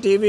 TV।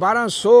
1200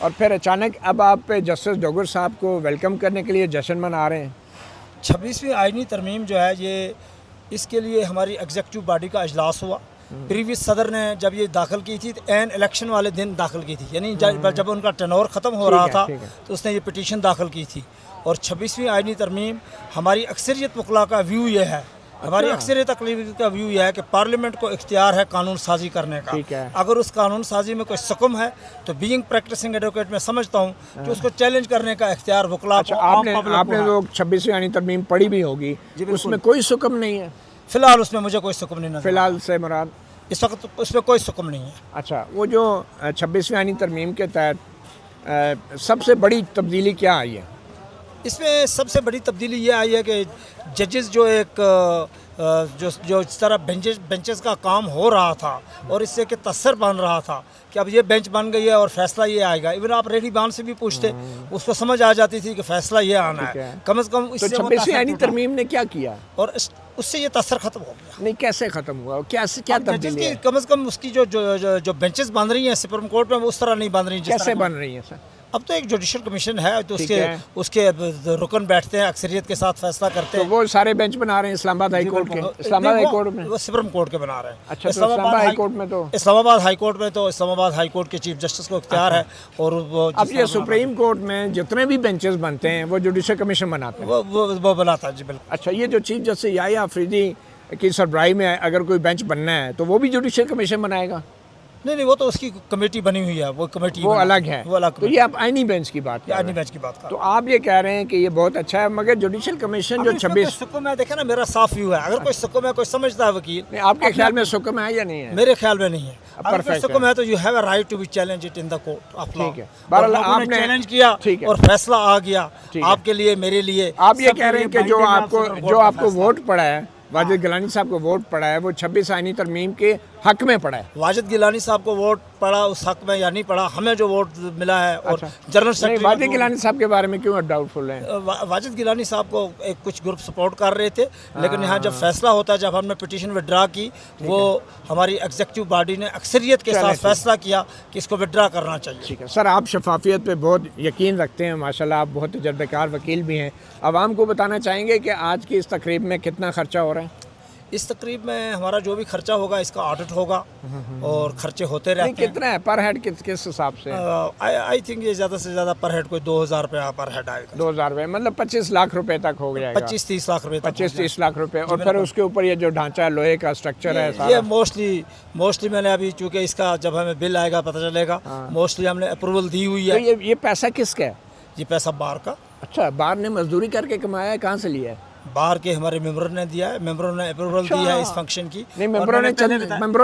اور پھر اچانک اب آپ جسٹس ڈوگر صاحب کو ویلکم کرنے کے لیے جشن منا رہے ہیں. 26ویں آئینی ترمیم جو ہے یہ اس کے لیے ہماری ایگزیکٹو باڈی کا اجلاس ہوا. پریویس صدر نے جب یہ داخل کی تھی تو عین الیکشن والے دن داخل کی تھی, یعنی جب ان کا ٹینور ختم ہو رہا تھا تو اس نے یہ پٹیشن داخل کی تھی. اور 26ویں آئینی ترمیم ہماری اکثریت وکلاء کا ویو یہ ہے, ہماری اکثریت اقلیت کا ویو یہ ہے کہ پارلیمنٹ کو اختیار ہے قانون سازی کرنے کا. اگر اس قانون سازی میں کوئی سکم ہے تو بینگ پریکٹسنگ ایڈوکیٹ میں سمجھتا ہوں کہ اس کو چیلنج کرنے کا اختیار وکلاء کو. آپ نے لوگ 26ویں آئینی ترمیم پڑھی بھی ہوگی, اس میں کوئی سکم نہیں ہے فی الحال, اس میں مجھے کوئی سکم نہیں نظر. فی الحال سے مراد اس وقت اس میں کوئی سکم نہیں ہے. اچھا, وہ جو 26ویں آئینی ترمیم کے تحت سب سے بڑی تبدیلی کیا آئی ہے؟ اس میں سب سے بڑی تبدیلی یہ آئی ہے کہ ججز جو ایک جو اس طرح بینچز کا کام ہو رہا تھا اور اس سے کہ تاثر بن رہا تھا کہ اب یہ بینچ بن گئی ہے اور فیصلہ یہ آئے گا. ایون آپ ریڈی بان سے بھی پوچھتے اس کو سمجھ آ جاتی تھی کہ فیصلہ یہ آنا ہے. کم از کم اس سے 26ویں آئینی ترمیم نے کیا کیا اور اس سے یہ تاثر ختم ہو گیا. نہیں, کیسے ختم ہوا, کیا تبدیلی ہے؟ کم از کم اس کی جو بینچز بن رہی ہیں سپریم کورٹ میں وہ اس طرح نہیں بن رہی. کیسے بن رہی ہیں سر؟ اب تو ایک جوڈیشل کمیشن ہے تو اس کے رکن بیٹھتے ہیں, اکثریت کے ساتھ فیصلہ کرتے ہیں. وہ سارے بینچ بنا رہے ہیں اسلام آباد ہائی کورٹ کے؟ اسلام آباد ہائی کورٹ میں وہ سپریم کورٹ کے بنا رہے ہیں. اچھا, اسلام آباد ہائی کورٹ میں تو اسلام آباد ہائی کورٹ کے چیف جسٹس کو اختیار ہے. اور اب یہ سپریم کورٹ میں جتنے بھی بینچز بنتے ہیں وہ جوڈیشل کمیشن بناتے ہیں, وہ بناتا ہے. جی بالکل. اچھا, یہ جو چیف جسٹس یحییٰ آفریدی کی سربراہی میں اگر کوئی بینچ بننا ہے تو وہ بھی جوڈیشل کمیشن بنائے گا؟ نہیں, وہ تو اس کی کمیٹی بنی ہوئی ہے, وہ کمیٹی وہ الگ ہے. تو یہ آپ آئینی بینچ کی بات آئینی بینچ کی بات تو آپ یہ کہہ رہے ہیں کہ یہ بہت اچھا ہے, مگر جوڈیشل کمیشن جو 26 سکم ہے, دیکھیں نا میرا صاف ویو ہے. اگر کوئی سکم ہے, کوئی سمجھتا ہے وکیل, آپ کے خیال میں سکم ہے یا نہیں ہے؟ میرے خیال میں نہیں ہے. اگر سکم ہے تو you have a right to be challenge it in the court of law. بہرحال آپ نے چیلنج کیا اور فیصلہ آ گیا آپ کے لیے, میرے لیے. آپ یہ کہہ رہے ہیں کہ جو آپ کو ووٹ پڑا ہے, واجد گیلانی صاحب کو ووٹ پڑا ہے, وہ 26 آئینی ترمیم کے حق میں پڑا ہے. واجد گیلانی صاحب کو ووٹ پڑا اس حق میں یا نہیں پڑا, ہمیں جو ووٹ ملا ہے. اور جنرل سیکرٹری واجد گیلانی صاحب کے بارے میں کیوں ڈاؤٹ فل ہیں؟ واجد گیلانی صاحب کو کچھ گروپ سپورٹ کر رہے تھے, لیکن یہاں جب فیصلہ ہوتا ہے, جب ہم نے پٹیشن وڈرا کی, وہ ہماری ایگزیکٹو باڈی نے اکثریت کے ساتھ فیصلہ کیا کہ اس کو وڈرا کرنا چاہیے. ٹھیک ہے سر, آپ شفافیت پہ بہت یقین رکھتے ہیں ماشاءاللہ, آپ بہت تجربہ کار وکیل بھی ہیں. عوام کو بتانا چاہیں گے کہ آج کی اس تقریب میں کتنا خرچہ ہو رہا ہے؟ اس تقریب میں ہمارا جو بھی خرچہ ہوگا اس کا آڈٹ ہوگا اور خرچے ہوتے رہتے ہیں. کتنا ہے پر ہیڈ, کس حساب سے؟ آئی تھنک یہ زیادہ سے زیادہ پر ہیڈ کوئی 2000 روپے پر ہیڈ آئے گا. 2000 روپے مطلب 25 لاکھ روپے تک ہو گیا, 25-30 لاکھ روپے, 25-30 لاکھ روپے. اور پھر اس کے اوپر یہ جو ڈھانچہ ہے, لوہے کا اسٹرکچر ہے, یہ موسٹلی میں نے ابھی, چونکہ اس کا جب ہمیں بل آئے گا پتہ چلے گا, موسٹلی ہم نے اپروول دی ہوئی ہے. یہ پیسہ کس کا ہے؟ یہ پیسہ بار کا. اچھا, بار نے مزدوری کر کے کمایا ہے, کہاں سے لیا ہے؟ بار کے ہمارے ممبروں نے دیا ہے, ممبروں نے اپروول دی ہے اس فنکشن کی. نہیں, ممبروں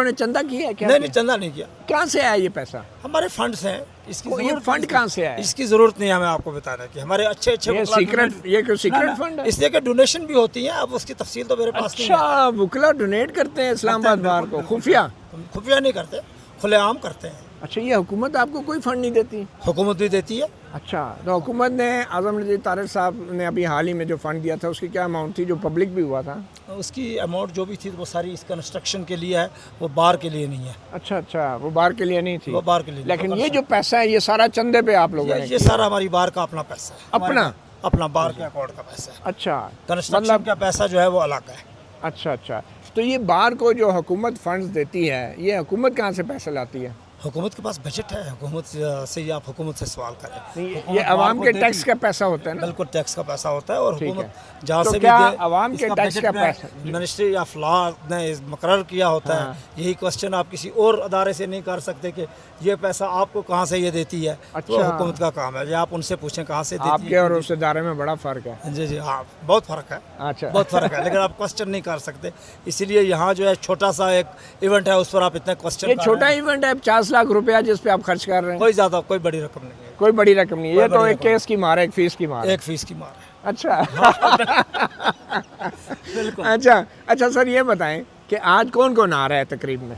نے چندہ کیا ہے کیا؟ نہیں, چندہ نہیں کیا. کہاں سے آیا یہ پیسہ؟ ہمارے فنڈز ہیں. اس کی یہ فنڈ کہاں سے آیا؟ اس کی ضرورت نہیں ہے ہمیں آپ کو بتانا کہ ہمارے اچھے یہ کوئی سیکرٹ فنڈ ہے؟ اس لیے کہ ڈونیشن بھی ہوتی ہیں, اب اس کی تفصیل تو میرے پاس نہیں ہے. اچھا, وکلا ڈونیٹ کرتے ہیں اسلام آباد بار کو خفیہ نہیں کرتے, کھلے عام کرتے ہیں. اچھا, یہ حکومت آپ کو کوئی فنڈ نہیں دیتی؟ حکومت بھی دیتی ہے. اچھا, تو حکومت نے اعظم نذیر طارق صاحب نے ابھی حال ہی میں جو فنڈ دیا تھا اس کی کیا اماؤنٹ تھی جو پبلک بھی ہوا تھا؟ اس کی اماؤنٹ جو بھی تھی وہ ساری اس کنسٹرکشن کے لیے ہے, وہ بار کے لیے نہیں ہے. اچھا, وہ بار کے لیے نہیں تھی. وہ بار کے لیے. لیکن یہ جو پیسہ ہے یہ سارا چندے پہ آپ لوگوں نے؟ یہ سارا ہماری بار کا اپنا پیسہ ہے. اپنا بار کے اکاؤنٹ کا پیسہ ہے. اچھا, کنسٹرکشن کا پیسہ جو ہے وہ الگ ہے. اچھا, تو یہ بار کو جو حکومت فنڈز دیتی ہے, یہ حکومت کہاں سے پیسہ لاتی ہے؟ حکومت کے پاس بجٹ ہے, حکومت سے آپ حکومت سے سوال کریں. یہ عوام کے ٹیکس کا پیسہ ہوتا ہے نا؟ بالکل ٹیکس کا پیسہ ہوتا ہے. اور حکومت جہاں سے بھی عوام کے ٹیکس کا پیسہ منسٹری آف لا نے مقرر کیا ہوتا ہے. یہی کوشچن آپ کسی اور ادارے سے نہیں کر سکتے کہ یہ پیسہ آپ کو کہاں سے یہ دیتی ہے. تو حکومت کا کام ہے, یہ آپ ان سے پوچھیں کہاں سے دیتی ہے. آپ کے اور اس ادارے میں بڑا فرق ہے. جی ہاں, بہت فرق ہے. اچھا, بہت فرق ہے, لیکن آپ کوشچن نہیں کر سکتے. اسی لیے یہاں جو ہے چھوٹا سا ایک ایونٹ ہے, اس پر آپ اتنے کوشچن. یہ چھوٹا ایونٹ ہے 50 لاکھ روپیہ جس پہ آپ خرچ کر رہے ہیں, کوئی زیادہ کوئی بڑی رقم نہیں ہے. کوئی بڑی رقم نہیں ہے, یہ تو ایک کیس کی مار ہے, ایک فیس کی مار ہے. ایک فیس کی مار ہے. اچھا. اچھا سر, یہ بتائیں کہ آج کون آ رہا ہے تقریب میں؟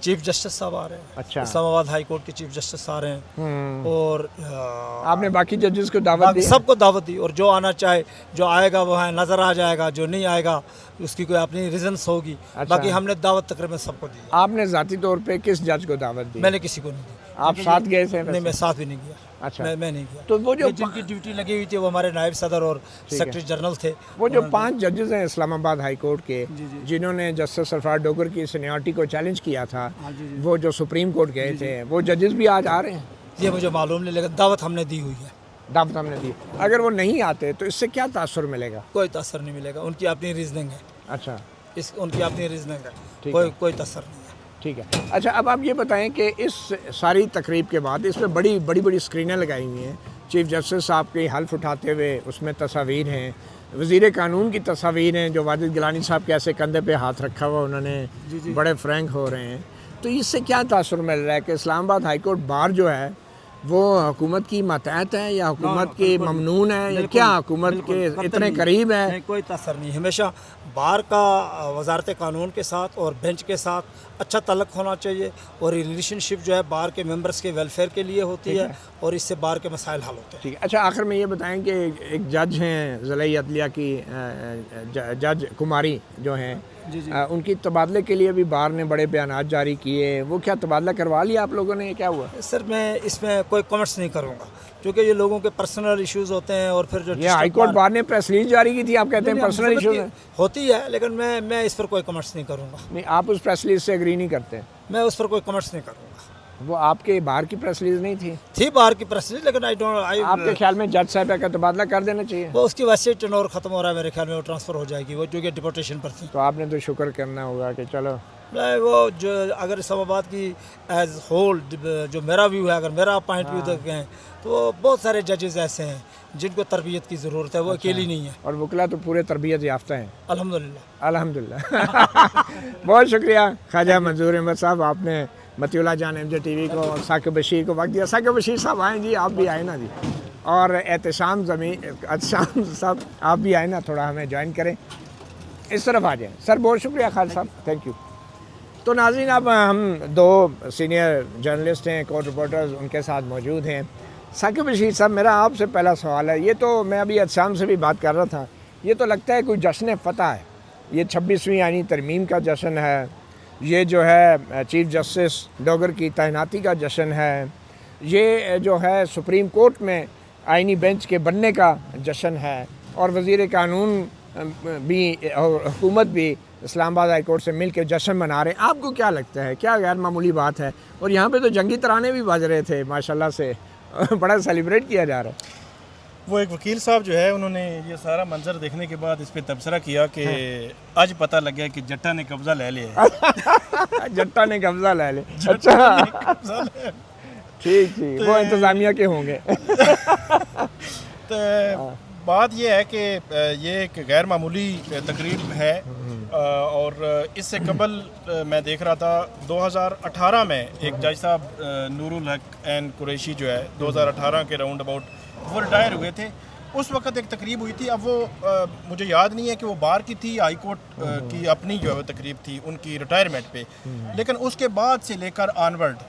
چیف جسٹس صاحب آ رہے ہیں. اچھا, اسلام آباد ہائی کورٹ کے چیف جسٹس آ رہے ہیں. اور آپ نے باقی ججز کو دعوت دی؟ سب کو دعوت دی, اور جو آنا چاہے, جو آئے گا وہ نظر آ جائے گا, جو نہیں آئے گا اس کی کوئی اپنی ریزنس ہوگی. باقی ہم نے دعوت تقریباً سب کو دی. آپ نے ذاتی طور پہ کس جج کو دعوت دی؟ میں نے کسی کو نہیں دی. آپ ساتھ گئے تھے؟ نہیں، میں ساتھ بھی نہیں گیا. اچھا، میں نہیں گیا. تو وہ جو جن کی ڈیوٹی لگی ہوئی تھی وہ ہمارے نائب صدر اور سیکرٹری جنرل تھے. وہ جو 5 ججز ہیں اسلام آباد ہائی کورٹ کے جنہوں نے جسٹس سرفراز ڈوگر کی سینیورٹی کو چیلنج کیا تھا، وہ جو سپریم کورٹ گئے تھے، وہ ججز بھی آج آ رہے ہیں؟ یہ مجھے معلوم نہیں، لیکن دعوت ہم نے دی ہوئی ہے. دعوت ہم نے دی. اگر وہ نہیں آتے تو اس سے کیا تاثر ملے گا؟ کوئی تاثر نہیں ملے گا. ان کی اپنی ریزننگ ہے. اچھا، ان کی اپنی ریزننگ ہے. کوئی تاثر نہیں ہے. ٹھیک ہے. اچھا، اب آپ یہ بتائیں کہ اس ساری تقریب کے بعد اس میں بڑی بڑی اسکرینیں لگائی ہوئی ہیں، چیف جسٹس صاحب کی حلف اٹھاتے ہوئے اس میں تصاویر ہیں، وزیر قانون کی تصاویر ہیں جو واجد گیلانی صاحب کے ایسے کندھے پہ ہاتھ رکھا ہوا انہوں نے بڑے فرینک ہو رہے ہیں. تو اس سے کیا تاثر مل رہا ہے کہ اسلام آباد ہائی کورٹ بار جو ہے وہ حکومت کی ماتحت ہے یا حکومت کی ممنون ہے یا کیا حکومت کے اتنے قریب ہے؟ نہیں، کوئی تاثر نہیں. ہمیشہ بار کا وزارت قانون کے ساتھ اور بینچ کے ساتھ اچھا تعلق ہونا چاہیے، اور ریلیشن شپ جو ہے بار کے ممبرس کے ویلفیئر کے لیے ہوتی ہے، اور اس سے بار کے مسائل حل ہوتے ہیں. ٹھیک ہے. اچھا، آخر میں یہ بتائیں کہ ایک جج ہیں ضلعی عدلیہ کی جج کماری جو ہیں، ان کی تبادلے کے لیے بھی بار نے بڑے بیانات جاری کیے، وہ کیا تبادلہ کروا لیا آپ لوگوں نے؟ کیا ہوا؟ سر میں اس میں کوئی کمنٹس نہیں کروں گا، کیونکہ یہ لوگوں کے پرسنل ایشوز ہوتے ہیں. اور پھر جو یہ ہائی کورٹ بار نے پریس ریلیز جاری کی تھی، آپ کہتے ہیں پرسنل ایشوز ہوتی ہے، لیکن میں اس پر کوئی کمنٹس نہیں کروں گا. نہیں، آپ اس پریس ریلیز سے ایگری نہیں کرتے؟ میں اس پر کوئی کمنٹس نہیں کروں گا. وہ آپ کے بار کی پریس ریلیز نہیں تھی بار کی پریس ریلیز، لیکن آپ کے خیال میں جج صاحب کا تبادلہ کر دینا چاہیے؟ وہ اس کی ویسے ٹرنور ختم ہو رہا ہے، میرے خیال میں وہ ٹرانسفر ہو جائے گی، وہ جو کہ ڈپورٹیشن پر تھی. تو آپ نے تو شکر کرنا ہوگا کہ چلو. وہ جو اگر اسلام آباد کی ایز ہول جو میرا ویو ہے، اگر میرا پوائنٹ ویو دیکھیں تو بہت سارے ججز ایسے ہیں جن کو تربیت کی ضرورت ہے، وہ اکیلی نہیں ہے. اور وکلا تو پورے تربیت یافتہ ہیں الحمدللہ. بہت شکریہ خواجہ منظور احمد صاحب، آپ نے مطیع اللہ جان ایم جے ٹی وی کو اور ثاقب بشیر کو وقت دیا. ثاقب بشیر صاحب آئیں جی، آپ بھی آئیں نا جی. اور احتشام صاحب آپ بھی آئیں نا، تھوڑا ہمیں جوائن کریں، اس طرف آ جائیں. سر بہت شکریہ خالد صاحب، تھینک یو. تو ناظرین، اب ہم 2 سینئر جرنلسٹ ہیں، کورٹ رپورٹرز، ان کے ساتھ موجود ہیں. ثاقب بشیر صاحب، میرا آپ سے پہلا سوال ہے، یہ تو میں ابھی احتشام سے بھی بات کر رہا تھا، یہ تو لگتا ہے کوئی جشن فتح ہے. یہ 26ویں آئینی ترمیم کا جشن ہے، یہ جو ہے چیف جسٹس ڈوگر کی تعیناتی کا جشن ہے، یہ جو ہے سپریم کورٹ میں آئینی بینچ کے بننے کا جشن ہے، اور وزیر قانون بھی اور حکومت بھی اسلام آباد ہائی کورٹ سے مل کے جشن منا رہے ہیں. آپ کو کیا لگتا ہے، کیا غیر معمولی بات ہے؟ اور یہاں پہ تو جنگی ترانے بھی بج رہے تھے ماشاءاللہ سے، بڑا سیلیبریٹ کیا جا رہا ہے. وہ ایک وکیل صاحب جو ہے، انہوں نے یہ سارا منظر دیکھنے کے بعد اس پہ تبصرہ کیا کہ آج پتہ لگ گیا کہ جٹا نے قبضہ لے لیا ہے. جٹا نے قبضہ لے لیا. اچھا، ٹھیک، وہ انتظامیہ کے ہوں گے. تو بات یہ ہے کہ یہ ایک غیر معمولی تقریب ہے، اور اس سے قبل میں دیکھ رہا تھا 2018 میں ایک جج صاحب نور الحق این قریشی جو ہے 2018 کے راؤنڈ اباؤٹ وہ ریٹائر ہوئے تھے. اس وقت ایک تقریب ہوئی تھی، اب وہ مجھے یاد نہیں ہے کہ وہ بار کی تھی، ہائی کورٹ کی اپنی جو ہے تقریب تھی ان کی ریٹائرمنٹ پہ، لیکن اس کے بعد سے لے کر آنورڈ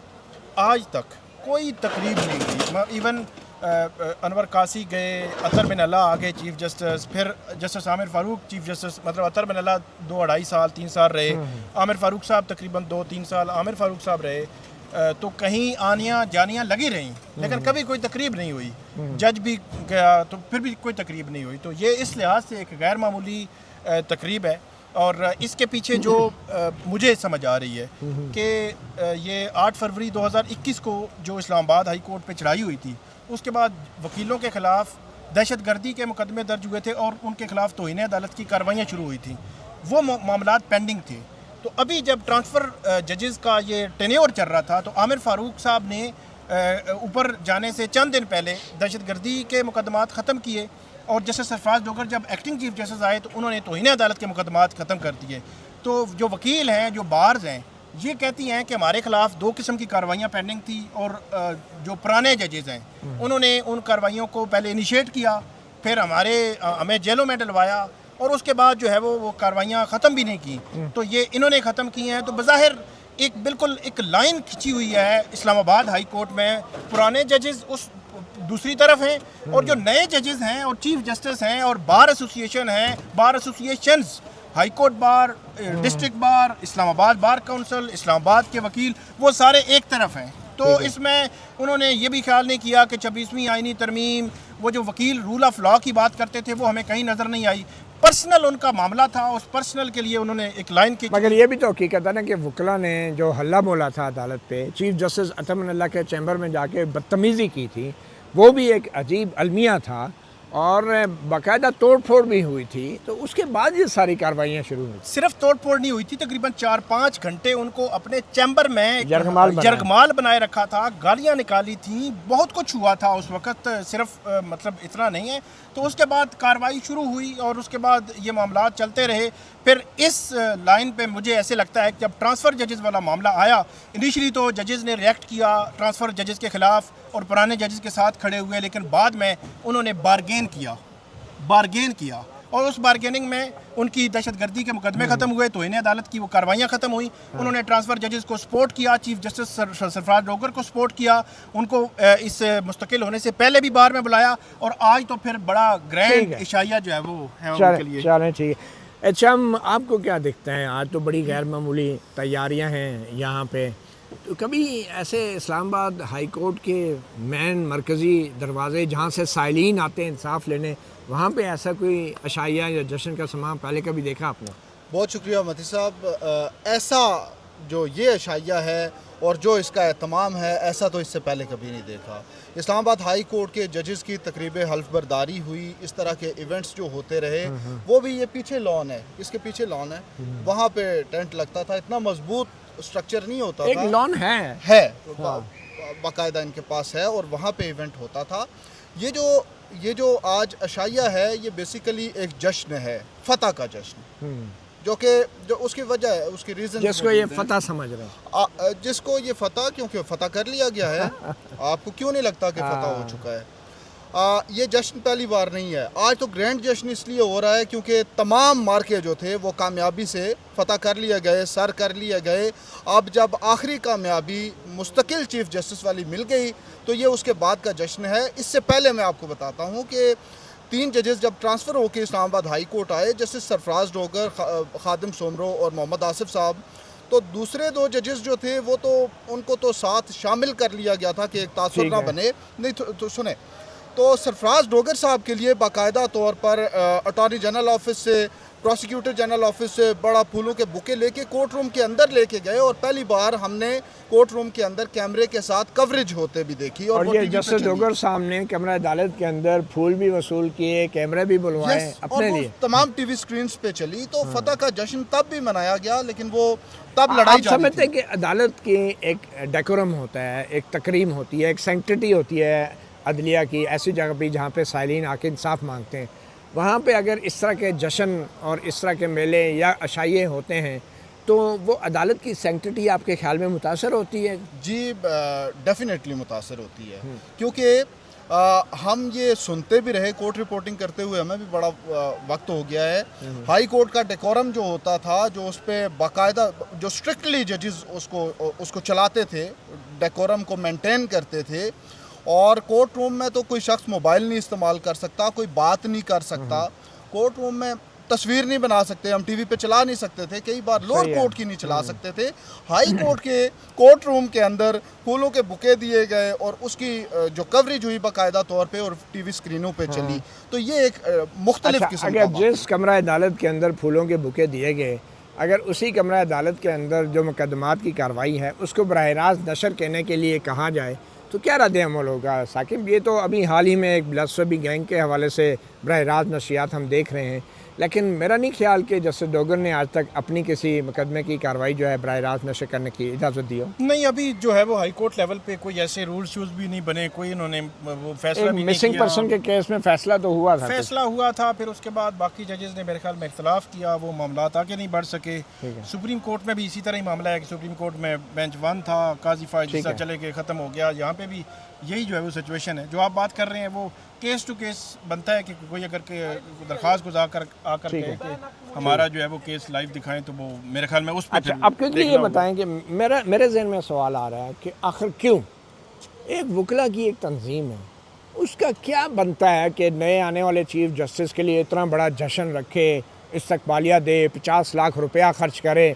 آج تک کوئی تقریب نہیں ہوئی. ایون انور قاسی گئے، اطہر بن اللہ آگے چیف جسٹس، پھر جسٹس عامر فاروق چیف جسٹس، مطلب اطہر بن اللہ 2-2.5 سال 3 سال رہے، عامر فاروق صاحب تقریباً 2-3 سال عامر فاروق صاحب رہے. تو کہیں آنیاں جانیاں لگی رہیں، لیکن کبھی کوئی تقریب نہیں ہوئی. جج بھی گیا تو پھر بھی کوئی تقریب نہیں ہوئی. تو یہ اس لحاظ سے ایک غیر معمولی تقریب ہے. اور اس کے پیچھے جو مجھے سمجھ آ رہی ہے کہ یہ 8 فروری 2021 کو جو اسلام آباد ہائی کورٹ پہ چڑھائی ہوئی تھی، اس کے بعد وکیلوں کے خلاف دہشت گردی کے مقدمے درج ہوئے تھے اور ان کے خلاف توہین عدالت کی کارروائیاں شروع ہوئی تھیں. وہ معاملات پینڈنگ تھے. تو ابھی جب ٹرانسفر ججز کا یہ ٹینیور چل رہا تھا، تو عامر فاروق صاحب نے اوپر جانے سے چند دن پہلے دہشت گردی کے مقدمات ختم کیے، اور جسٹس سرفراز ڈوگر جب ایکٹنگ چیف جسٹس آئے تو انہوں نے توہین عدالت کے مقدمات ختم کر دیے. تو جو وکیل ہیں، جو بارز ہیں، یہ کہتی ہیں کہ ہمارے خلاف 2 قسم کی کارروائیاں پینڈنگ تھی، اور جو پرانے ججز ہیں انہوں نے ان کارروائیوں کو پہلے انیشیٹ کیا، پھر ہمیں جیلوں میں ڈلوایا، اور اس کے بعد جو ہے وہ کارروائیاں ختم بھی نہیں کی. تو یہ انہوں نے ختم کی ہیں. تو بظاہر بالکل ایک لائن کھینچی ہوئی ہے اسلام آباد ہائی کورٹ میں. پرانے ججز اس دوسری طرف ہیں، اور جو نئے ججز ہیں اور چیف جسٹس ہیں اور بار ایسوسیشن ہیں، bar associations, high court bar, district bar, Islamabad bar council, اسلام آباد کے وکیل، وہ سارے ایک طرف ہیں. تو اس میں انہوں نے یہ بھی خیال نہیں کیا کہ 26ویں آئینی ترمیم، وہ جو وکیل رول آف لا کی بات کرتے تھے وہ ہمیں کہیں نظر نہیں آئی. پرسنل ان کا معاملہ تھا، اس پرسنل کے لیے انہوں نے ایک لائن کی. مگر یہ بھی تو حقیقت ہے نا کہ وکلا نے جو ہلہ بولا تھا عدالت پہ، چیف جسٹس اطمن اللہ کے چیمبر میں جا کے بدتمیزی کی تھی، وہ بھی ایک عجیب المیہ تھا اور باقاعدہ توڑ پھوڑ بھی ہوئی تھی. تو اس کے بعد یہ ساری کارروائیاں شروع ہوئی. صرف توڑ پھوڑ نہیں ہوئی تھی، تقریباً 4-5 گھنٹے ان کو اپنے چیمبر میں یرغمال بنائے رکھا تھا، گالیاں نکالی تھیں، بہت کچھ ہوا تھا اس وقت، صرف مطلب اتنا نہیں ہے. تو اس کے بعد کارروائی شروع ہوئی اور اس کے بعد یہ معاملات چلتے رہے. پھر اس لائن پہ مجھے ایسے لگتا ہے کہ جب ٹرانسفر ججز والا معاملہ آیا، انیشلی تو ججز نے ریئیکٹ کیا ٹرانسفر ججز کے خلاف اور پرانے ججز کے ساتھ کھڑے ہوئے، لیکن بعد میں انہوں نے بارگین کیا اور اس بارگیننگ میں ان کی دہشت گردی کے مقدمے ختم ہوئے، توہین عدالت کی وہ کاروائیاں ختم ہوئیں. انہوں نے ٹرانسفر ججز کو سپورٹ کیا، چیف جسٹس سرفراز ڈوگر کو سپورٹ کیا، ان کو اس مستقل ہونے سے پہلے بھی بار میں بلایا، اور آج تو پھر بڑا گرینڈ عشائیہ جو ہے وہ ہے ان کے لیے. چلیں ٹھیک ہے. اچھا، آپ کو کیا دکھتا ہے؟ آج تو بڑی غیر معمولی تیاریاں ہیں یہاں پہ. تو کبھی ایسے اسلام آباد ہائی کورٹ کے مین مرکزی دروازے جہاں سے سائلین آتے ہیں انصاف لینے، وہاں پہ ایسا کوئی عشائیہ یا جشن کا سماں پہلے کبھی دیکھا آپ نے؟ بہت شکریہ متی صاحب. ایسا جو یہ عشائیہ ہے اور جو اس کا اہتمام ہے، ایسا تو اس سے پہلے کبھی نہیں دیکھا. اسلام آباد ہائی کورٹ کے ججز کی تقریب حلف برداری ہوئی، اس طرح کے ایونٹس جو ہوتے رہے، وہ بھی یہ پیچھے لان ہے، اس کے پیچھے لان ہے، وہاں پہ ٹینٹ لگتا تھا. اتنا مضبوط اسٹرکچر نہیں ہوتا تھا، ایک لان ہے باقاعدہ ان کے پاس ہے، اور وہاں پہ ایونٹ ہوتا تھا. یہ جو آج عشائیہ ہے، یہ بیسیکلی ایک جشن ہے، فتح کا جشن، جو اس کی وجہ ہے، اس کی ریزن جس کو یہ فتح سمجھ رہے ہیں، جس کو یہ فتح، کیونکہ فتح کر لیا گیا ہے. آپ کو کیوں نہیں لگتا کہ فتح ہو چکا ہے؟ یہ جشن پہلی بار نہیں ہے. آج تو گرینڈ جشن اس لیے ہو رہا ہے کیونکہ تمام مارکے جو تھے وہ کامیابی سے فتح کر لیے گئے، سر کر لیے گئے. اب جب آخری کامیابی مستقل چیف جسٹس والی مل گئی تو یہ اس کے بعد کا جشن ہے. اس سے پہلے میں آپ کو بتاتا ہوں کہ 3 ججز جب ٹرانسفر ہو کے اسلام آباد ہائی کورٹ آئے، جسٹس سرفراز ڈوگر، خادم سومرو اور محمد آصف صاحب، تو دوسرے 2 ججز جو تھے وہ تو ان کو تو ساتھ شامل کر لیا گیا تھا کہ ایک تاثر نہ بنے. نہیں تو سنیں، تو سرفراز ڈوگر صاحب کے لیے باقاعدہ طور پر اٹارنی جنرل آفس سے، پروسیکیوٹر جنرل آفس سے بڑا پھولوں کے بکے لے کے کورٹ روم کے اندر لے کے گئے، اور پہلی بار ہم نے کورٹ روم کے اندر کیمرے کے ساتھ کوریج ہوتے بھی دیکھی. اور یہ جسٹس ڈوگر صاحب نے کیمرہ عدالت کے اندر پھول بھی وصول کیے، کیمرے بھی بلوائے اپنے لیے، تمام ٹی وی سکرینز پہ چلی. تو فتح کا جشن تب بھی منایا گیا، لیکن وہ تب لڑائی جاری. آپ سمجھتے ہیں کہ عدالت کی ایک ڈیکورم ہوتا ہے، ایک تکریم ہوتی ہے، ایک سینکٹیٹی ہوتی ہے عدلیہ کی، ایسی جگہ پہ جہاں پہ سائلین آ کے انصاف مانگتے ہیں، وہاں پہ اگر اس طرح کے جشن اور اس طرح کے میلے یا عشائیے ہوتے ہیں تو وہ عدالت کی سینکٹیٹی آپ کے خیال میں متاثر ہوتی ہے؟ جی ڈیفینیٹلی متاثر ہوتی ہے، کیونکہ ہم یہ سنتے بھی رہے، کورٹ رپورٹنگ کرتے ہوئے ہمیں بھی بڑا وقت ہو گیا ہے. ہائی کورٹ کا ڈیکورم جو ہوتا تھا، جو اس پہ باقاعدہ جو اسٹرکٹلی ججز اس کو چلاتے تھے، ڈیکورم کو مینٹین کرتے تھے. اور کورٹ روم میں تو کوئی شخص موبائل نہیں استعمال کر سکتا، کوئی بات نہیں کر سکتا، کورٹ روم میں تصویر نہیں بنا سکتے، ہم ٹی وی پہ چلا نہیں سکتے تھے، کئی بار لوور کورٹ کی نہیں چلا سکتے تھے. ہائی کورٹ کے کورٹ روم کے اندر پھولوں کے بکے دیے گئے اور اس کی جو کوریج ہوئی باقاعدہ طور پہ اور ٹی وی اسکرینوں پہ چلی. تو یہ ایک مختلف قسم کا اگر جس کمرہ عدالت کے اندر پھولوں کے بکے دیے گئے، اگر اسی کمرہ عدالت کے اندر جو مقدمات کی کارروائی ہے اس کو براہ راست نشر کرنے کے لیے کہا جائے تو کیا رد عمل ہوگا؟ ثاقب، یہ تو ابھی حال ہی میں ایک بلاسبی گینگ کے حوالے سے براہ راست نشریات ہم دیکھ رہے ہیں، لیکن میرا نہیں خیال کہ جسٹس ڈوگر نے آج تک اپنی کسی مقدمے کی کارروائی جو ہے براہ راست نشر کرنے کی اجازت دی ہو. نہیں، ابھی جو ہے وہ ہائی کورٹ لیول پہ کوئی ایسے رولز شوز بھی نہیں بنے، کوئی انہوں نے وہ فیصلہ بھی نہیں مسنگ کیا. پرسن کے کیس میں فیصلہ تو ہوا تھا، پھر اس کے بعد باقی ججز نے میرے خیال میں اختلاف کیا، وہ معاملات آگے نہیں بڑھ سکے. سپریم کورٹ میں بھی اسی طرح ہی معاملہ ہے کہ سپریم کورٹ میں بینچ 1 تھا، قاضی فائز جیسا چلے گئے، ختم ہو گیا. یہاں پہ بھی یہی جو ہے وہ سچویشن ہے. جو آپ بات کر رہے ہیں وہ کیس ٹو کیس بنتا ہے کہ کوئی اگر کہ درخواست گزا کر آ کر کہے کہ ہمارا جو ہے وہ کیس لائیو دکھائیں تو وہ میرے خیال میں اس پہ. اب کیونکہ یہ بتائیں کہ میرے ذہن میں سوال آ رہا ہے کہ آخر کیوں ایک وکلا کی ایک تنظیم ہے، اس کا کیا بنتا ہے کہ نئے آنے والے چیف جسٹس کے لیے اتنا بڑا جشن رکھے، استقبالیہ دے، 50 لاکھ روپیہ خرچ کرے؟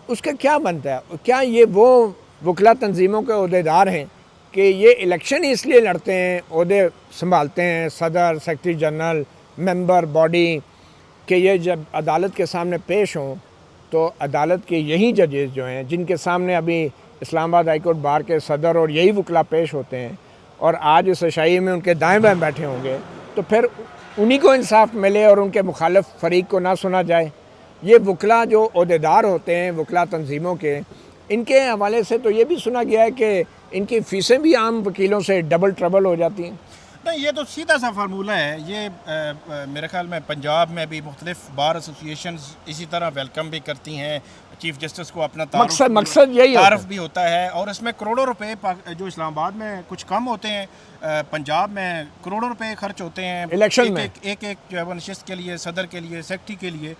اس کا کیا بنتا ہے؟ کیا یہ وہ وکلا تنظیموں کے عہدیدار ہیں کہ یہ الیکشن اس لیے لڑتے ہیں، عہدے سنبھالتے ہیں، صدر، سیکرٹری جنرل، ممبر باڈی، کہ یہ جب عدالت کے سامنے پیش ہوں تو عدالت کے یہی ججز جو ہیں جن کے سامنے ابھی اسلام آباد ہائی کورٹ بار کے صدر اور یہی وکلا پیش ہوتے ہیں اور آج اس عشائی میں ان کے دائیں بائیں بیٹھے ہوں گے، تو پھر انہی کو انصاف ملے اور ان کے مخالف فریق کو نہ سنا جائے۔ یہ وکلا جو عہدیدار ہوتے ہیں وکلا تنظیموں کے، ان کے حوالے سے تو یہ بھی سنا گیا ہے کہ ان کی فیسیں بھی عام وکیلوں سے ڈبل ٹربل ہو جاتی ہیں۔ نہیں، یہ تو سیدھا سا فارمولہ ہے۔ یہ میرے خیال میں پنجاب میں بھی مختلف بار ایسوسیشنز اسی طرح ویلکم بھی کرتی ہیں چیف جسٹس کو، اپنا مقصد یہی تعارف بھی ہوتا ہے، اور اس میں کروڑوں روپے جو اسلام آباد میں کچھ کم ہوتے ہیں، پنجاب میں کروڑوں روپے خرچ ہوتے ہیں الیکشن میں، ایک جو ہے وہ نشست کے لیے، صدر کے لیے، سیکرٹری کے لیے،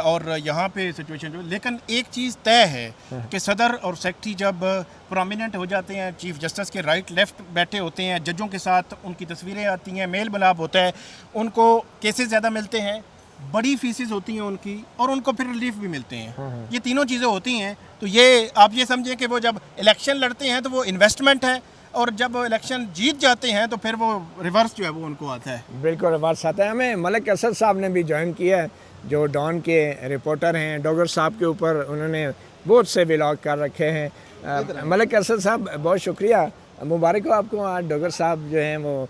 اور یہاں پہ سچویشن جو، لیکن ایک چیز طے ہے کہ صدر اور سیکرٹری جب پرومیننٹ ہو جاتے ہیں، چیف جسٹس کے رائٹ لیفٹ بیٹھے ہوتے ہیں، ججوں کے ساتھ ان کی تصویریں آتی ہیں، میل ملاپ ہوتا ہے، ان کو کیسز زیادہ ملتے ہیں، بڑی فیسز ہوتی ہیں ان کی، اور ان کو پھر ریلیف بھی ملتے ہیں۔ یہ تینوں چیزیں ہوتی ہیں، تو یہ آپ یہ سمجھیں کہ وہ جب الیکشن لڑتے ہیں تو وہ انویسٹمنٹ ہے، اور جب الیکشن جیت جاتے ہیں تو پھر وہ ریورس جو ہے وہ ان کو آتا ہے۔ بالکل ریورس آتا ہے۔ ہمیں ملک اسد صاحب نے بھی جوائن کیا ہے، جو ڈان کے رپورٹر ہیں، ڈوگر صاحب کے اوپر انہوں نے بہت سے ولاگ کر رکھے ہیں۔ ملک اسد صاحب بہت شکریہ، مبارک ہو آپ کو، آج ڈوگر صاحب جو ہیں وہ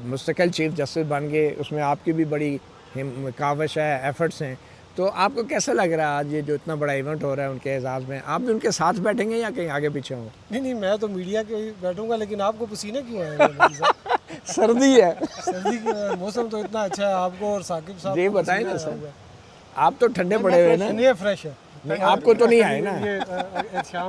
مستقل چیف جسٹس بن گئے، اس میں آپ کی بھی بڑی کاوش ہے، ایفرٹس ہیں، تو آپ کو کیسا لگ رہا ہے آج یہ جو اتنا بڑا ایونٹ ہو رہا ہے ان کے اعزاز میں؟ آپ بھی ان کے ساتھ بیٹھیں گے یا کہیں آگے پیچھے ہوں گے؟ نہیں، میں تو میڈیا کے بیٹھوں گا، لیکن آپ کو پسینے کیوں آئے؟ سردی ہے، سردی کا موسم تو اتنا اچھا ہے، آپ کو اور ثاقب صاحب جی بتائیں نا سر، آپ تو ٹھنڈے پڑے ہوئے نا؟ نہیں، فریش ہے۔ نہیں، آپ کو تو نہیں آئے نا،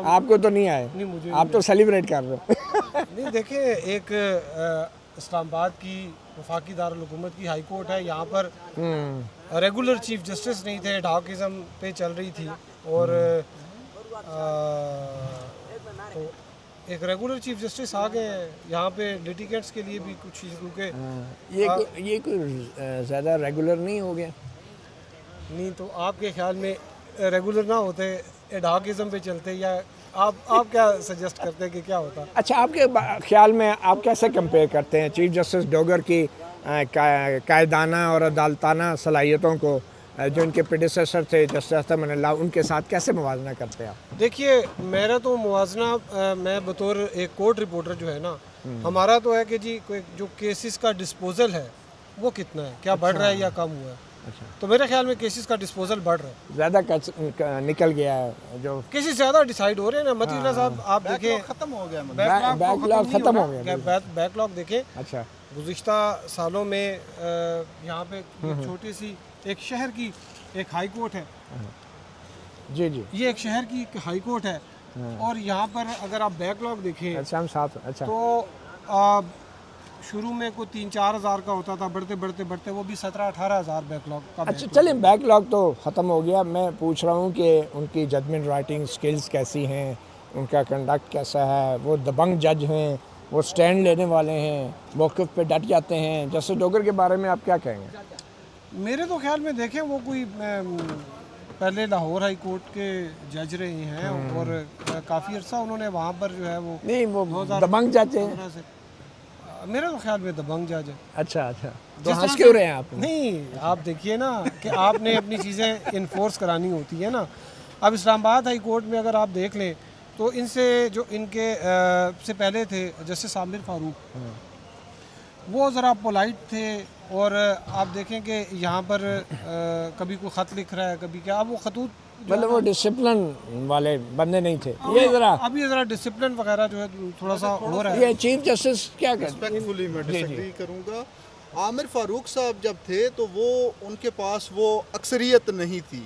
آپ کو تو نہیں آئے، آپ تو سیلیبریٹ کر رہے ہو۔ نہیں، دیکھیں، ایک اسلام آباد کی وفاقی دارالحکومت کی ہائی کورٹ ہے، یہاں پر ریگولر چیف جسٹس نہیں تھے، ڈاکزم پہ چل رہی تھی، اور تو ایک ریگولر چیف جسٹس آ گئے ہیں یہاں پہ لیٹیگنٹس کے لیے بھی کچھ، کیونکہ یہ کوئی زیادہ ریگولر نہیں ہو گیا؟ نہیں، تو آپ کے خیال میں ریگولر نہ ہوتے، ڈاکزم پہ چلتے، یا آپ کیا سجیسٹ کرتے ہیں کہ کیا ہوتا؟ اچھا، آپ کے خیال میں آپ کیسے کمپیئر کرتے ہیں چیف جسٹس ڈوگر کی قائدانہ اور عدالتانہ صلاحیتوں کو جو ان کے پریڈیسیسر تھے جسٹس احمد اللہ، ان کے ساتھ کیسے موازنہ کرتے ہیں آپ؟ دیکھیے، میرا تو موازنہ، میں بطور ایک کورٹ رپورٹر جو ہے نا، ہمارا تو ہے کہ جی جو کیسز کا ڈسپوزل ہے وہ کتنا ہے، کیا بڑھ رہا ہے یا کم ہوا ہے؟ تو میرے خیال میں کیسز کا ڈسپوزل بڑھ رہا ہے، زیادہ نکل گیا ہے، جو کیسز زیادہ ڈیسائیڈ ہو رہے ہیں نا۔ مطلب صاحب آپ دیکھیں، ختم ہو گیا، بیک لاگ ختم ہو گیا۔ بیک لاگ دیکھیں، اچھا، گزشتہ سالوں میں یہاں پہ چھوٹی سی ایک شہر کی ایک ہائی کورٹ ہے، جی جی، یہ ایک شہر کی ہائی کورٹ ہے، اور یہاں پر اگر آپ بیک لاگ دیکھیں اچھا ہم ساتھ، اچھا تو شروع میں کوئی 3-4 ہزار کا ہوتا تھا، بڑھتے بڑھتے بڑھتے وہ بھی 17-18 ہزار بیک لاگ کا۔ اچھا چلیں، بیک لاگ تو ختم ہو گیا، میں پوچھ رہا ہوں کہ ان کی ججمنٹ رائٹنگ سکلز کیسی ہیں، ان کا کنڈکٹ کیسا ہے، وہ دبنگ جج ہیں، وہ سٹینڈ لینے والے ہیں، موقف پہ ڈٹ جاتے ہیں؟ جسٹس ڈوگر کے بارے میں آپ کیا کہیں گے؟ میرے تو خیال میں دیکھیں، وہ کوئی پہلے لاہور ہائی کورٹ کے جج رہے ہیں، اور کافی عرصہ انہوں نے وہاں پر جو ہے وہ، نہیں، وہ دبنگ جج ہیں، میرے تو خیال میں دبنگ جج ہے۔ اچھا اچھا، تو ہنس کیوں رہے ہیں آپ؟ نہیں، آپ دیکھیے نا کہ آپ نے اپنی چیزیں انفورس کرانی ہوتی ہے نا۔ اب اسلام آباد ہائی کورٹ میں اگر آپ دیکھ لیں تو ان سے جو ان کے سے پہلے تھے جسٹس عامر فاروق، وہ ذرا پولائٹ تھے، اور آپ دیکھیں کہ یہاں پر کبھی کوئی خط لکھ رہا ہے، کبھی کیا، اب وہ خطوط مطلب وہ ڈسپلن والے بندے نہیں تھے، یہ ذرا ابھی ذرا ڈسپلن وغیرہ جو ہے تھوڑا سا ہو رہا ہے۔ یہ چیف جسٹس کیا کہتے ہیں؟ ریسپیکٹفلی میں ڈس ایگری کروں گا۔ عامر فاروق صاحب جب تھے تو وہ ان کے پاس وہ اکثریت نہیں تھی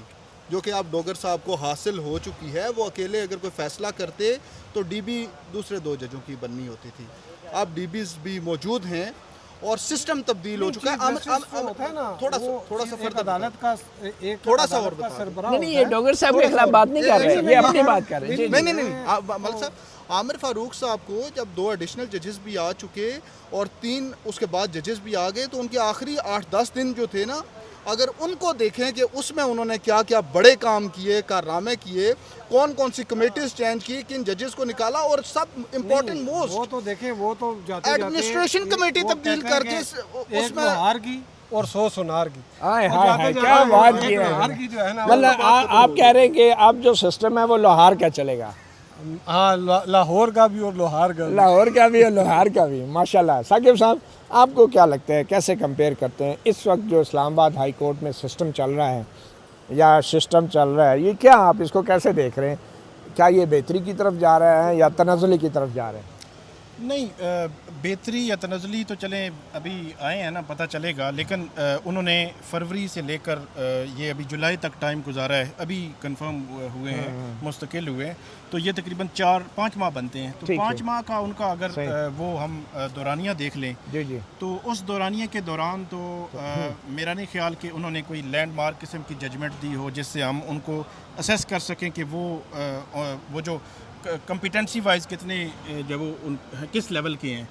جو کہ آپ ڈوگر صاحب کو حاصل ہو چکی ہے۔ وہ اکیلے اگر کوئی فیصلہ کرتے تو ڈی بی دوسرے 2 ججوں کی بننی ہوتی تھی، اب ڈی بیز بھی موجود ہیں اور سسٹم تبدیل ہو چکا ہے۔ تھوڑا سا فرد عدالت کا ایک تھوڑا سا اور نہیں، یہ ڈوگر صاحب کے خلاف بات نہیں کر رہے، یہ اپنی بات کر رہے ہیں۔ نہیں، ملک صاحب، عامر فاروق صاحب کو جب 2 ایڈیشنل ججز بھی آ چکے اور 3 اس کے بعد ججز بھی آ گئے، تو ان کے آخری 8-10 دن جو تھے نا، اگر ان کو دیکھیں کہ اس میں انہوں نے کیا کیا بڑے کام کیے، کارنامے کیے، کون کون سی کمیٹیز چینج کی، کن ججز کو نکالا، اور سب امپورٹنٹ وہ موسٹ تو دیکھیں وہ تو جاتے جاتے ایڈمنسٹریشن کمیٹی تبدیل کر کے اس میں ہار کی اور 100 سنار کی. ہائے ہائے ہائے کیا بات کی ہے. ہار کی جو ہے نا مطلب آپ کہہ رہے ہیں کہ اب جو سسٹم ہے وہ لوہار کا چلے گا. ہاں لاہور کا بھی اور لوہار کا بھی. لاہور کا بھی اور لوہار کا بھی. ماشاءاللہ. ثاقب صاحب آپ کو کیا لگتا ہے، کیسے کمپیئر کرتے ہیں اس وقت جو اسلام آباد ہائی کورٹ میں سسٹم چل رہا ہے یا سسٹم چل رہا ہے، یہ کیا آپ اس کو کیسے دیکھ رہے ہیں؟ کیا یہ بہتری کی طرف جا رہا ہے یا تنزلی کی طرف جا رہے ہیں؟ نہیں، بہتری یا تنزلی تو چلیں ابھی آئے ہیں نا، پتہ چلے گا. لیکن انہوں نے فروری سے لے کر یہ ابھی جولائی تک ٹائم گزارا ہے، ابھی کنفرم ہوئے ہیں، مستقل ہوئے ہیں، تو یہ تقریباً 4-5 ماہ بنتے ہیں. تو 5 ماہ کا ان کا اگر وہ ہم دورانیہ دیکھ لیں جی جی تو اس دورانیے کے دوران تو میرا نہیں خیال کہ انہوں نے کوئی لینڈ مارک قسم کی ججمنٹ دی ہو جس سے ہم ان کو اسیس کر سکیں کہ وہ جو کمپیٹنسی وائز کتنے جب وہ کس لیول کے ہیں.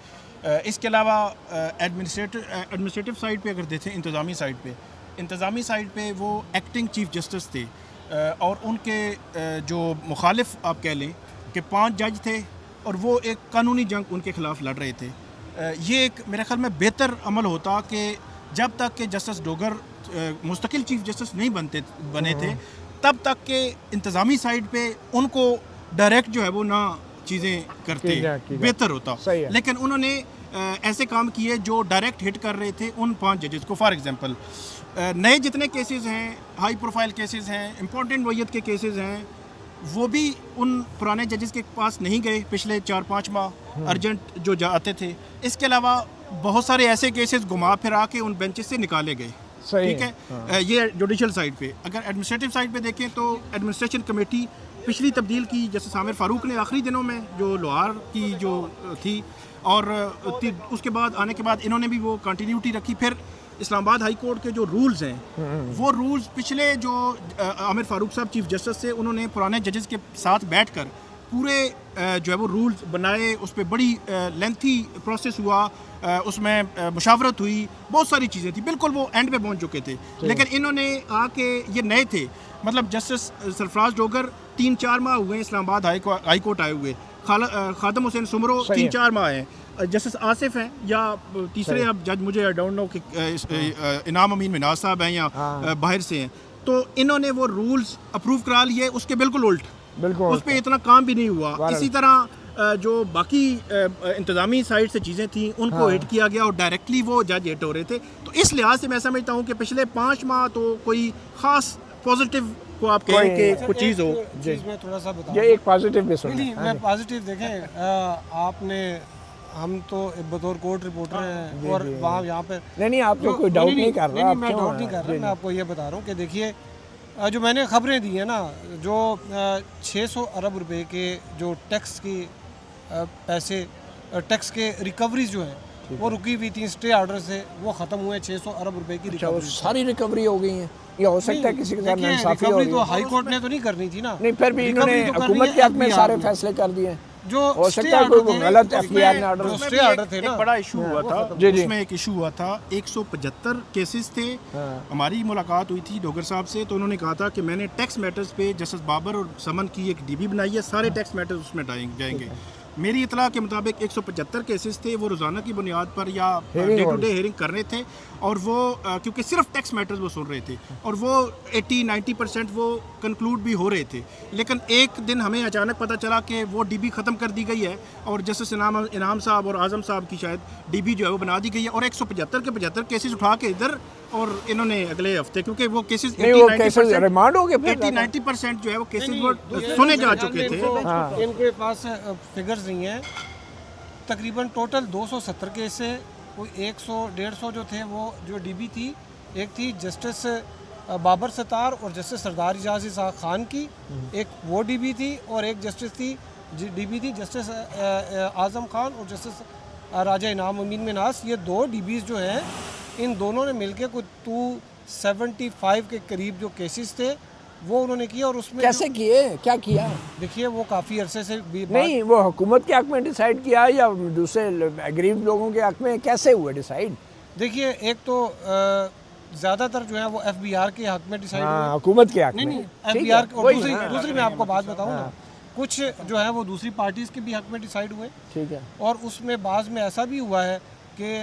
اس کے علاوہ ایڈمنسٹریٹو سائڈ پہ اگر دیکھیں، انتظامی سائڈ پہ وہ ایکٹنگ چیف جسٹس تھے، اور ان کے جو مخالف آپ کہہ لیں کہ 5 جج تھے اور وہ ایک قانونی جنگ ان کے خلاف لڑ رہے تھے. یہ ایک میرے خیال میں بہتر عمل ہوتا کہ جب تک کہ جسٹس ڈوگر مستقل چیف جسٹس نہیں بنے تھے تب تک کہ انتظامی سائڈ پہ ان کو ڈائریکٹ جو ہے وہ نہ چیزیں کرتے، بہتر ہوتا. لیکن انہوں نے ایسے کام کیے جو ڈائریکٹ ہٹ کر رہے تھے ان 5 ججز کو. فار ایگزامپل نئے جتنے کیسز ہیں، ہائی پروفائل کیسز ہیں، امپورٹنٹ نوعیت کے کیسز ہیں، وہ بھی ان پرانے ججز کے پاس نہیں گئے پچھلے 4-5 ماہ ارجنٹ جو آتے تھے. اس کے علاوہ بہت سارے ایسے کیسز گھما پھرا کے ان بینچز سے نکالے گئے. ٹھیک ہے، یہ جوڈیشل سائڈ پہ. اگر ایڈمنسٹریٹو سائڈ پہ دیکھیں تو ایڈمنسٹریشن کمیٹی پچھلی تبدیل کی جسٹس عامر فاروق نے آخری دنوں میں جو لوہار کی جو تھی، اور اس کے بعد آنے کے بعد انہوں نے بھی وہ کنٹینیوٹی رکھی. پھر اسلام آباد ہائی کورٹ کے جو رولز ہیں وہ رولز پچھلے جو عامر فاروق صاحب چیف جسٹس سے انہوں نے پرانے ججز کے ساتھ بیٹھ کر پورے جو ہے وہ رولز بنائے. اس پہ بڑی لینتھی پروسیس ہوا، اس میں مشاورت ہوئی، بہت ساری چیزیں تھیں، بالکل وہ اینڈ پہ پہنچ چکے تھے. لیکن انہوں نے آ کے یہ نئے تھے، مطلب جسٹس سرفراز ڈوگر 3-4 ماہ ہوئے ہیں اسلام آباد ہائی کورٹ آئے ہوئے، خادم حسین سمرو 3-4 ماہ ہیں، جسٹس آصف ہیں، یا تیسرے اب جج مجھے آئی ڈونٹ نو کہ انعام امین مناز صاحب ہیں یا باہر سے ہیں. تو انہوں نے وہ رولز اپروو کرا لیے، اس کے بالکل الٹ، اس پہ اتنا کام بھی نہیں ہوا. اسی طرح جو باقی انتظامی سائڈ سے چیزیں تھیں ان کو ہٹ کیا گیا اور ڈائریکٹلی وہ جج ہٹ ہو رہے تھے. تو اس لحاظ سے میں سمجھتا ہوں کہ پچھلے 5 ماہ تو کوئی خاص پازیٹیو کو آپ کہیں کہ کچھ چیز ہو. میں تھوڑا سا بتا یہ ایک پازیٹیو بھی سن نہیں، میں پازیٹیو دیکھیں، آپ نے ہم تو بطور کورٹ رپورٹر ہیں اور وہاں یہاں پہ نہیں آپ تو کوئی ڈاؤٹ نہیں کر رہا. میں ڈاؤٹ نہیں کر رہا، میں آپ کو یہ بتا رہا ہوں کہ دیکھیے جو میں نے خبریں دی ہیں نا، جو 600 ارب روپے کے جو ٹیکس کی پیسے، ٹیکس کے ریکوریز جو ہیں وہ رکی ہوئی تھیں، اسٹے آرڈر سے وہ ختم ہوئے. 600 ارب روپے کی ریکوری، ساری ریکوری ہو گئی ہیں. یہ ہو سکتا ہے کسی کے ساتھ ناانصافی ہو ریکوری تو ہائی کورٹ نے تو نہیں کرنی تھی نا. نہیں، پھر بھی انہوں نے حکومت کے حق میں سارے فیصلے کر دیے. جو ہو سکتا ہے کوئی غلط ایف آئی آر نے آرڈر، اسٹے آرڈر تھے نا، ایک بڑا ایشو ہوا تھا اس میں، ایک ایشو ہوا تھا 175 کیسز تھے. ہماری ملاقات ہوئی تھی ڈوگر صاحب سے، تو انہوں نے کہا تھا کہ میں نے ٹیکس میٹرز پہ جسٹس بابر اور سمن کی ایک ڈی بی بنائی ہے، سارے ٹیکس میٹرز اس میں جائیں گے. میری اطلاع کے مطابق 175 کیسز تھے، وہ روزانہ کی بنیاد پر یا ڈے ٹو ڈے ہیئرنگ کر رہے تھے، اور وہ کیونکہ صرف ٹیکس میٹرز وہ سن رہے تھے، اور وہ 80-90% وہ کنکلوڈ بھی ہو رہے تھے. لیکن ایک دن ہمیں اچانک پتہ چلا کہ وہ ڈی بی ختم کر دی گئی ہے، اور جسٹس انعام صاحب اور اعظم صاحب کی شاید ڈی بی جو ہے وہ بنا دی گئی ہے، اور 175 کے 75 کیسز اٹھا کے ادھر، اور انہوں نے اگلے ہفتے، کیونکہ وہ کیسز 80-90% جو ہے وہ کیسز وہ سنے جا چکے تھے. ان کے پاس فگرز نہیں ہیں. تقریباً ٹوٹل 270 کیس سے کوئی 100-150 جو تھے وہ جو ڈی بی تھی، ایک تھی جسٹس بابر ستار اور جسٹس سردار اعجاز اسحاق خان کی، ایک وہ ڈی بی تھی، اور ایک جسٹس تھی ڈی بی تھی جسٹس اعظم خان اور جسٹس راجہ انعام امین مناس. یہ 2 ڈی بیز جو ہیں، ان دونوں نے مل کے کوئی 275 کے قریب جو کیسز تھے وہ انہوں نے کیا. اور اس میں کیسے کیے، کیا کیا؟ دیکھیے وہ کافی عرصے سے نہیں، وہ حکومت کے حق میں ڈیسائیڈ کیا یا دوسرے اگریو لوگوں کے حق میں، کیسے ہوئے ڈیسائیڈ؟ دیکھیے ایک تو زیادہ تر جو ہے وہ ایف بی آر کے حق میں ڈیسائیڈ ہوئے. ہاں حکومت کے حق نہیں میں. نہیں ایف بی آر اور دوسری میں آپ کو بات بتاؤں نا, کچھ جو ہے وہ دوسری پارٹیز کے بھی حق میں ڈیسائیڈ ہوئے, ٹھیک ہے. اور اس میں بعض میں ایسا بھی ہوا ہے کہ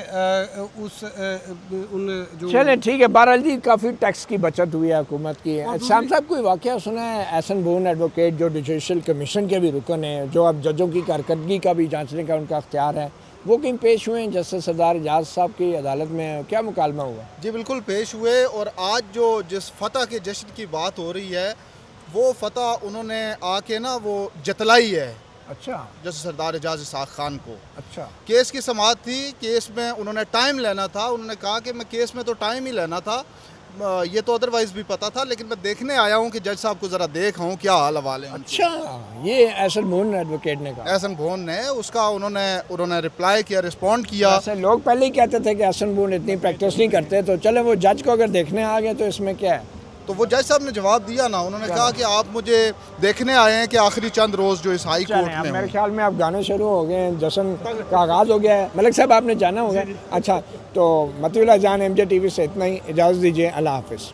اس ان جو چلیں ٹھیک ہے. بہرحال جی کافی ٹیکس کی بچت ہوئی ہے حکومت کی. شام صاحب کوئی واقعہ سنا ہے احسن بون ایڈوکیٹ جو جوڈیشل کمیشن کے بھی رکن ہیں, جو اب ججوں کی کارکردگی کا بھی جانچنے کا ان کا اختیار ہے, وہ کہیں پیش ہوئے ہیں جسٹس سردار اعجاز صاحب کی عدالت میں؟ کیا مکالمہ ہوا؟ جی بالکل پیش ہوئے, اور آج جو جس فتح کے جشن کی بات ہو رہی ہے وہ فتح انہوں نے آ کے نا وہ جتلائی ہے اچھا جسٹس سردار اعجاز اسحاق خان کو. اچھا کیس کی سماعت تھی, کیس میں انہوں نے ٹائم لینا تھا. انہوں نے کہا کہ میں کیس میں تو ٹائم ہی لینا تھا, یہ تو ادروائز بھی پتہ تھا, لیکن میں دیکھنے آیا ہوں کہ جج صاحب کو ذرا دیکھ ہوں کیا حال حوال ہے. اچھا یہ احسن بون ایڈوکیٹ نے کہا. احسن بھون نے اس کا انہوں نے رپلائی کیا, رسپونڈ کیا. ایسے لوگ پہلے ہی کہتے تھے کہ احسن بون اتنی پریکٹس نہیں کرتے, تو چلے وہ جج کو اگر دیکھنے آ گئے تو اس میں کیا ہے؟ تو وہ جج صاحب نے جواب دیا نا, انہوں نے کہا کہ آپ مجھے دیکھنے آئے ہیں کہ آخری چند روز جو اس ہائی کورٹ میں میرے خیال میں اب گانے شروع ہو گئے ہیں, جشن کا آغاز ہو گیا ہے. ملک صاحب آپ نے جانا ہوگا. اچھا تو مطیع اللہ جان ایم جے ٹی وی سے اتنا ہی, اجازت دیجیے, اللہ حافظ.